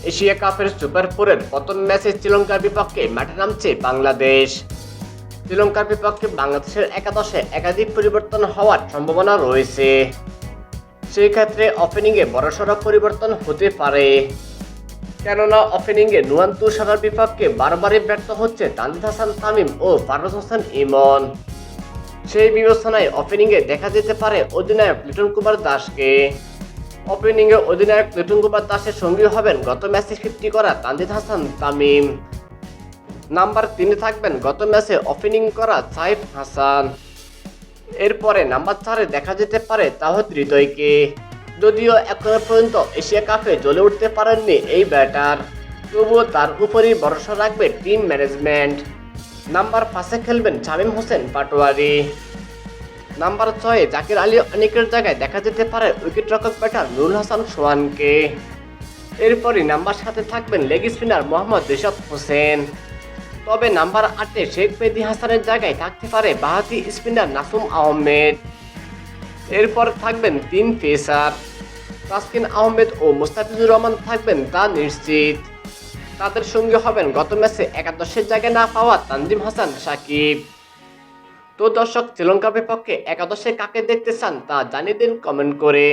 Asia কাপের super ফোরের প্রথম ম্যাচে শ্রীলঙ্কার বিপক্ষে মাঠে নামছে বাংলাদেশ। শ্রীলঙ্কার বিপক্ষে বাংলাদেশের একাদশে একাধিক পরিবর্তন হওয়ার সম্ভাবনা রয়েছে। সেই ক্ষেত্রে ওপেনিংয়ে বড়সড় পরিবর্তন হতে পারে, কেননা ওপেনিংয়ে নুয়ান তুষারার বিপক্ষে বারবারই ব্যর্থ হচ্ছে তানজিদ হাসান তামিম ও ফারহাদ হোসেন ইমন। সেই বিবেচনায় ওপেনিংয়ে দেখা যেতে পারে অধিনায়ক লিটন কুমার দাসকে। ওপেনিংয়ে অধিনায়ক লিটন কুমার দাসের সঙ্গী হবেন গত ম্যাচে 50 করা তানজিদ হাসান তামিম। নাম্বার 3-এ থাকবেন গত ম্যাচে ওপেনিং করা সাইফ হাসান। এরপরে নাম্বার 4-এ দেখা যেতে পারে তাওহিদ হৃদয়কে। যদিও এখনো পর্যন্ত এশিয়া কাপে জ্বলে উঠতে পারেননি এই ব্যাটার, তবুও তার উপরই ভরসা রাখবে টিম ম্যানেজমেন্ট। নাম্বার 5-এ খেলবেন শামীম হোসেন পাটোয়ারি। নাম্বার 6-এ জাকির আলী অনেকের জায়গায় দেখা যেতে পারে উইকেটরক্ষক ব্যাটার নুরুল হাসান সোহানকে। এরপরই নাম্বার 7-এ থাকবেন লেগ স্পিনার মোহাম্মদ রিশাদ হোসেন। তবে নাম্বার 8-এ শেখ মেহেদী হাসানের জায়গায় থাকতে পারে বাঁহাতি স্পিনার নাসুম আহমেদ। এরপর থাকবেন 3 পেসার, তাসকিন আহমেদ ও মুস্তাফিজুর রহমান থাকবেন তা নিশ্চিত। তাদের সঙ্গে হবেন গত ম্যাচে একাদশের জায়গায় না পাওয়া তানজিম হাসান সাকিব। তো দর্শক, শ্রীলঙ্কার বিপক্ষে একাদশে কাকে দেখতে চান তা জানিয়ে দিন কমেন্ট করে।